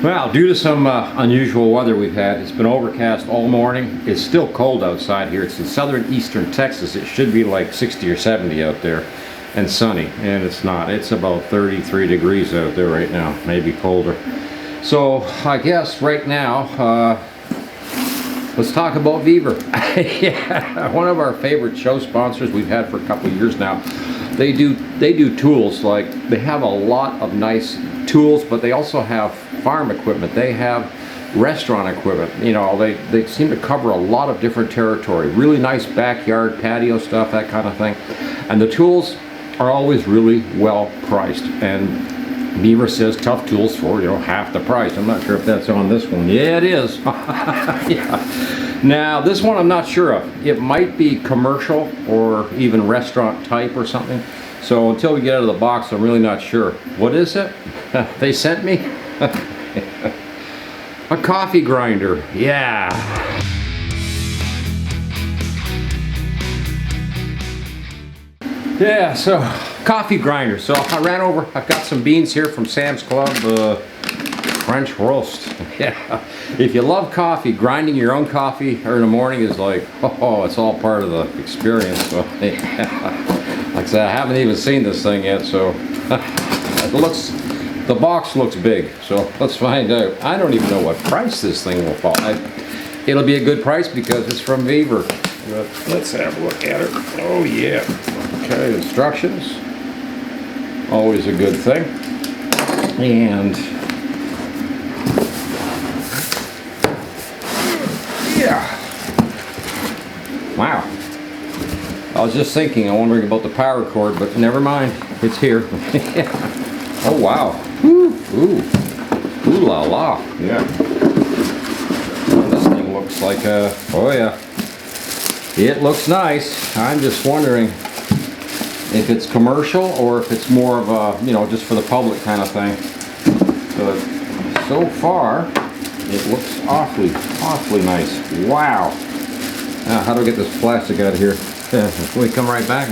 Well, due to some unusual weather we've had, it's been overcast all morning. It's still cold outside here. It's in southern eastern Texas. It should be like 60 or 70 out there and sunny, and it's not. It's about 33 degrees out there right now, maybe colder. So I guess right now, let's talk about Vevor. Yeah, one of our favorite show sponsors we've had for a couple of years now. They do tools. Like, they have a lot of nice tools, but they also have farm equipment. They have restaurant equipment. You know, they seem to cover a lot of different territory. Really nice backyard patio stuff, that kind of thing. And the tools are always really well priced. And Vevor says tough tools for, you know, half the price. I'm not sure if that's on this one. Yeah, it is. Yeah. Now, this one I'm not sure of. It might be commercial or even restaurant type or something. So until we get out of the box, I'm really not sure. What is it? They sent me? A coffee grinder. Yeah. Yeah, so coffee grinder. So I ran over, I've got some beans here from Sam's Club, French roast. Yeah, if you love coffee, grinding your own coffee in the morning is like, oh, it's all part of the experience. So, yeah. Like I said, I haven't even seen this thing yet, so the box looks big, so let's find out. I don't even know what price this thing will fall. It'll be a good price because it's from Vevor. Let's have a look at it. Oh yeah. Okay, instructions. Always a good thing. And yeah. Wow. I was just thinking, I'm wondering about the power cord, but never mind. It's here. Oh wow. Ooh. Ooh. Ooh la la. Yeah. Oh, this thing looks like a, oh yeah. It looks nice. I'm just wondering if it's commercial or if it's more of a, you know, just for the public kind of thing. So far, it looks awfully nice. Wow. Now, how do I get this plastic out of here? Can we come right back?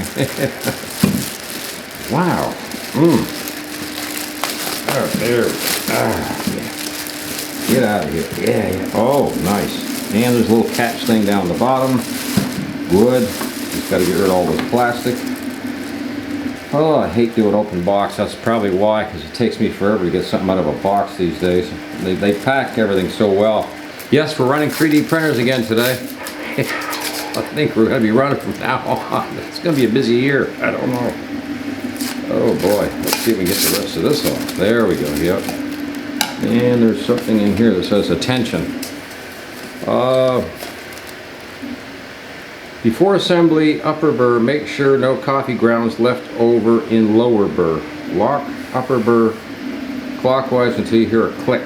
Wow. Oh, there. Yeah. Get out of here. Yeah. Oh, nice. And there's a little catch thing down the bottom. Good. Just got to get rid of all this plastic. Oh, I hate doing open box. That's probably why, because it takes me forever to get something out of a box these days. They pack everything so well. Yes, we're running 3D printers again today. I think we're going to be running from now on. It's going to be a busy year. I don't know. Oh boy. Let's see if we can get the rest of this off. There we go. Yep. And there's something in here that says attention. Before assembly, upper burr, make sure no coffee grounds left over in lower burr. Lock upper burr clockwise until you hear a click.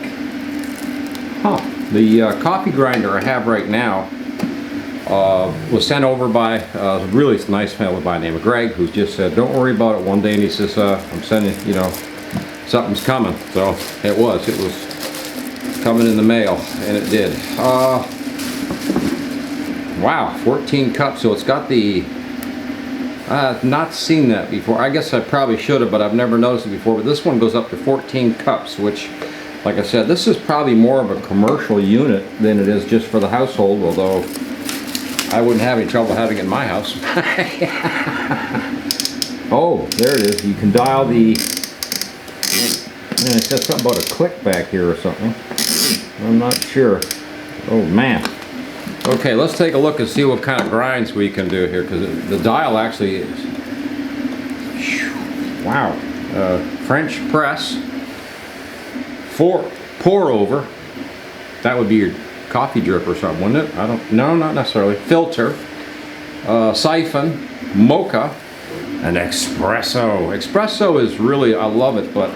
Huh. The coffee grinder I have right now was sent over by a really nice fellow by the name of Greg, who just said, don't worry about it one day, and he says, I'm sending, you know, something's coming. So it was coming in the mail, and it did. Wow, 14 cups, so it's got the, I've not seen that before. I guess I probably should have, but I've never noticed it before. But this one goes up to 14 cups, which, like I said, this is probably more of a commercial unit than it is just for the household, although I wouldn't have any trouble having it in my house. Oh, there it is. You can dial the, it says something about a click back here or something. I'm not sure. Oh man. Okay, let's take a look and see what kind of grinds we can do here, because the dial actually is, wow, French press, pour over, that would be your coffee drip or something, wouldn't it? No, not necessarily. Filter, siphon, mocha, and espresso. Espresso is really, I love it, but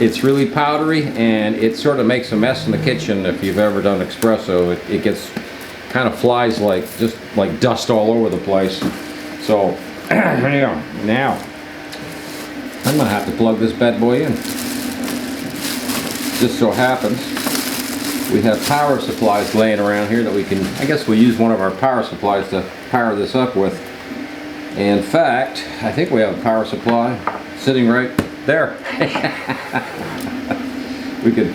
it's really powdery, and it sort of makes a mess in the kitchen if you've ever done espresso. It gets, kind of flies like, just like dust all over the place. So, now, I'm gonna have to plug this bad boy in. Just so happens, we have power supplies laying around here that we can, I guess we'll use one of our power supplies to power this up with. In fact, I think we have a power supply sitting right there. We could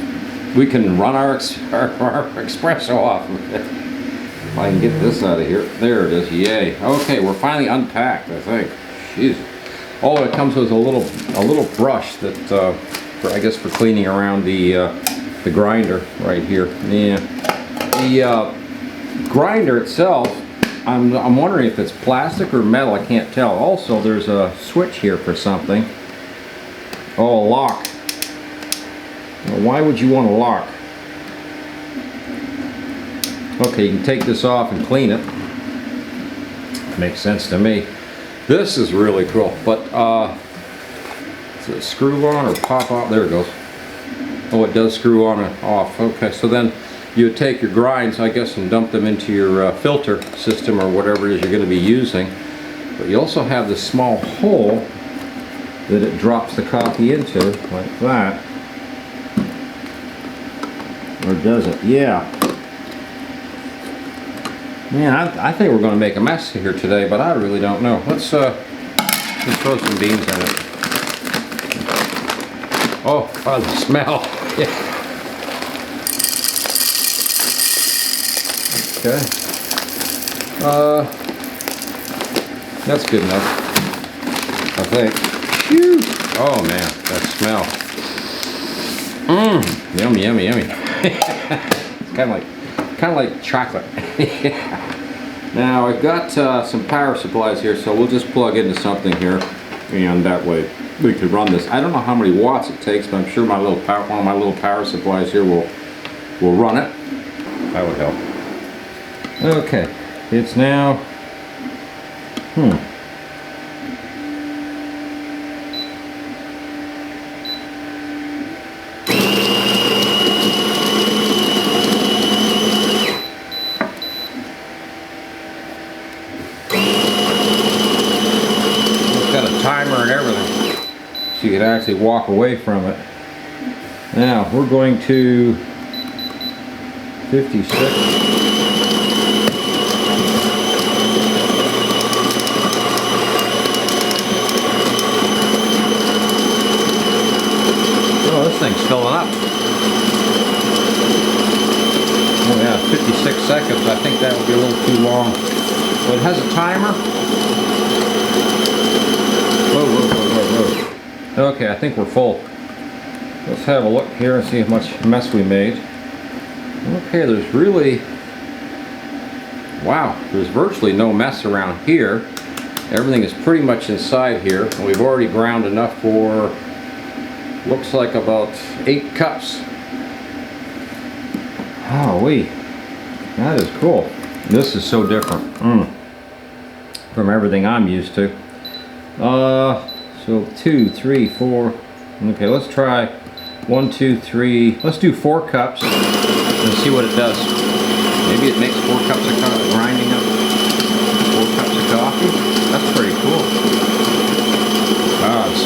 we can run our espresso off of it. If I can get this out of here. There it is. Yay. Okay, we're finally unpacked, I think. Jeez. Oh, it comes with a little brush that I guess for cleaning around the grinder right here. Yeah. The grinder itself, I'm wondering if it's plastic or metal. I can't tell. Also, there's a switch here for something. Oh, a lock. Now, why would you want a lock? Okay, you can take this off and clean it. Makes sense to me. This is really cool, but does it screw on or pop off? There it goes. Oh, it does screw on and off. Okay, so then you would take your grinds, I guess, and dump them into your filter system or whatever it is you're going to be using. But you also have this small hole that it drops the coffee into, like that. Or does it? Yeah. Man, I think we're going to make a mess here today, but I really don't know. Let's throw some beans in it. Oh, the smell. Yeah. Okay. That's good enough, I think. Phew. Oh man, that smell. Mmm. Yummy, yummy, yummy. It's kind of like chocolate. Now I've got some power supplies here, so we'll just plug into something here, and that way we could run this. I don't know how many watts it takes, but I'm sure one of my little power supplies here will run it. That would help. Okay, it's now. Timer and everything, so you can actually walk away from it. Now we're going to 56. Oh, this thing's filling up. Oh yeah, 56 seconds. I think that would be a little too long. But it has a timer. Whoa. Okay, I think we're full. Let's have a look here and see how much mess we made. Okay, there's really, wow, there's virtually no mess around here. Everything is pretty much inside here, and we've already ground enough for, looks like about 8 cups. Holy, that is cool. This is so different from everything I'm used to. So 2, 3, 4. Okay, let's try 1, 2, 3. Let's do 4 cups and see what it does. Maybe it makes 4 cups of coffee, grinding up 4 cups of coffee. That's pretty cool. Ah, it's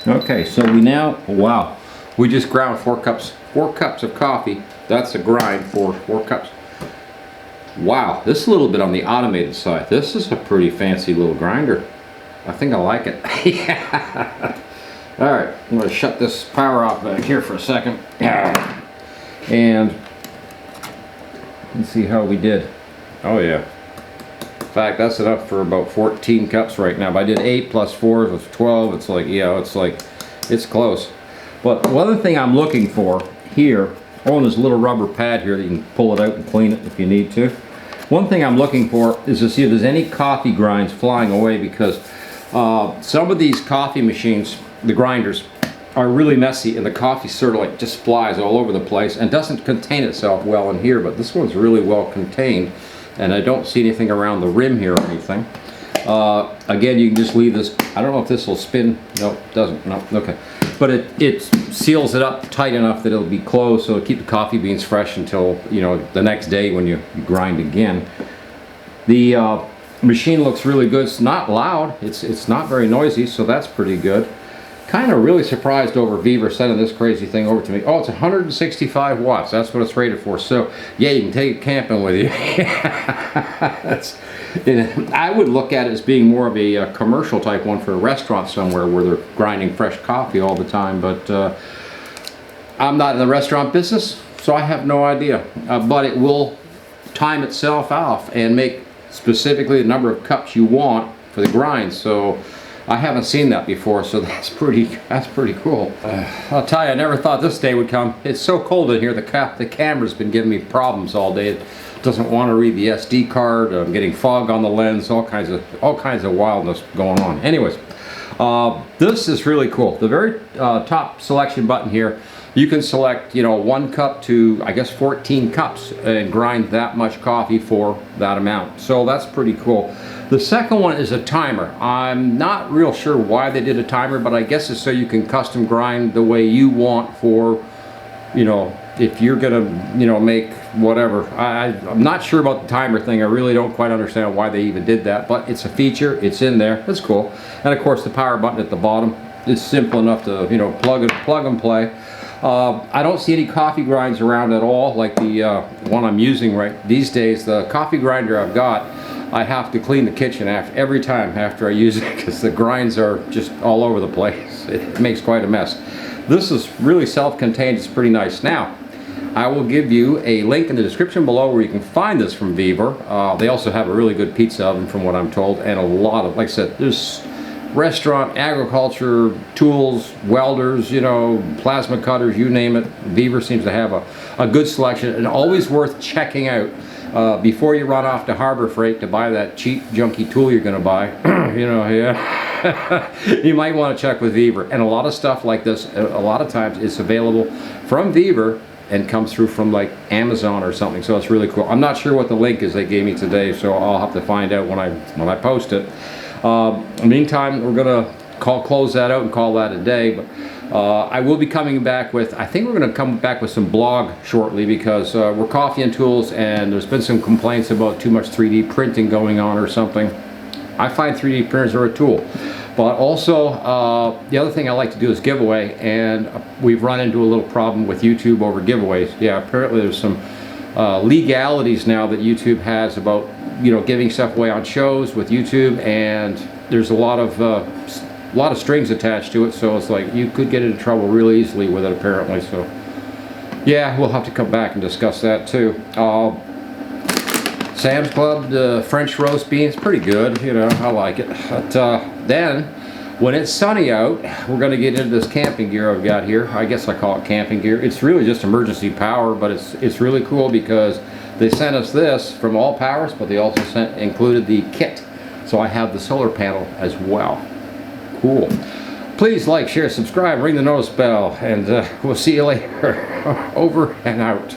okay, so we now, wow, we just ground 4 cups of coffee. That's a grind for 4 cups. Wow, this is a little bit on the automated side. This is a pretty fancy little grinder. I think I like it. Yeah. All right, I'm going to shut this power off back here for a second. And let's see how we did. Oh yeah. In fact, that's enough for about 14 cups right now. If I did 8 plus 4 was 12. It's like, yeah, it's close. But one other thing I'm looking for here, oh, and there's a little rubber pad here that you can pull it out and clean it if you need to. One thing I'm looking for is to see if there's any coffee grinds flying away, because some of these coffee machines, the grinders, are really messy, and the coffee sort of like just flies all over the place and doesn't contain itself well in here. But this one's really well contained, and I don't see anything around the rim here or anything. Again, you can just leave this. I don't know if this will spin. No, it doesn't. No, okay. But it seals it up tight enough that it'll be closed, so it'll keep the coffee beans fresh until, you know, the next day when you grind again. The machine looks really good. It's not loud. It's not very noisy, so that's pretty good. Kind of really surprised over Vevor sending this crazy thing over to me. Oh, it's 165 watts. That's what it's rated for. So yeah, you can take it camping with you. I would look at it as being more of a commercial type one for a restaurant somewhere where they're grinding fresh coffee all the time, but I'm not in the restaurant business, so I have no idea. But it will time itself off and make specifically the number of cups you want for the grind. So I haven't seen that before, so that's pretty cool. I'll tell you, I never thought this day would come. It's so cold in here. The camera's been giving me problems all day. It doesn't want to read the SD card. I'm getting fog on the lens. All kinds of wildness going on. Anyways, this is really cool. The very top selection button here, you can select, you know, 1 cup to, I guess, 14 cups and grind that much coffee for that amount. So that's pretty cool. The second one is a timer. I'm not real sure why they did a timer, but I guess it's so you can custom grind the way you want for, you know, if you're gonna, you know, make whatever. I'm not sure about the timer thing. I really don't quite understand why they even did that, but it's a feature. It's in there. It's cool. And of course, the power button at the bottom. It's simple enough to, you know, plug and play. I don't see any coffee grinds around at all, like the one I'm using right these days. The coffee grinder I've got, I have to clean the kitchen every time after I use it because the grinds are just all over the place. It makes quite a mess. This is really self-contained. It's pretty nice. Now, I will give you a link in the description below where you can find this from Vevor. They also have a really good pizza oven from what I'm told, and a lot of, like I said, there's restaurant, agriculture, tools, welders, you know, plasma cutters, you name it. Vevor seems to have a good selection, and always worth checking out before you run off to Harbor Freight to buy that cheap, junky tool you're going to buy. You know, yeah. You might want to check with Vevor. And a lot of stuff like this, a lot of times it's available from Vevor and comes through from like Amazon or something, so it's really cool. I'm not sure what the link is they gave me today, so I'll have to find out when I post it. Meantime, we're gonna close that out and call that a day, but I will be coming back with, I think we're gonna come back with some blog shortly, because we're Coffee and Tools and there's been some complaints about too much 3D printing going on or something. I find 3D printers are a tool, but also the other thing I like to do is giveaway, and we've run into a little problem with YouTube over giveaways. Yeah, apparently there's some legalities now that YouTube has about, you know, giving stuff away on shows with YouTube, and there's a lot of strings attached to it, so it's like you could get into trouble really easily with it apparently. So yeah, we'll have to come back and discuss that too. Sam's Club, the French roast beans, pretty good, you know, I like it. But then, when it's sunny out, we're going to get into this camping gear I've got here. I guess I call it camping gear. It's really just emergency power, but it's really cool because they sent us this from All Powers, but they also included the kit. So I have the solar panel as well. Cool. Please like, share, subscribe, ring the notice bell, and we'll see you later. Over and out.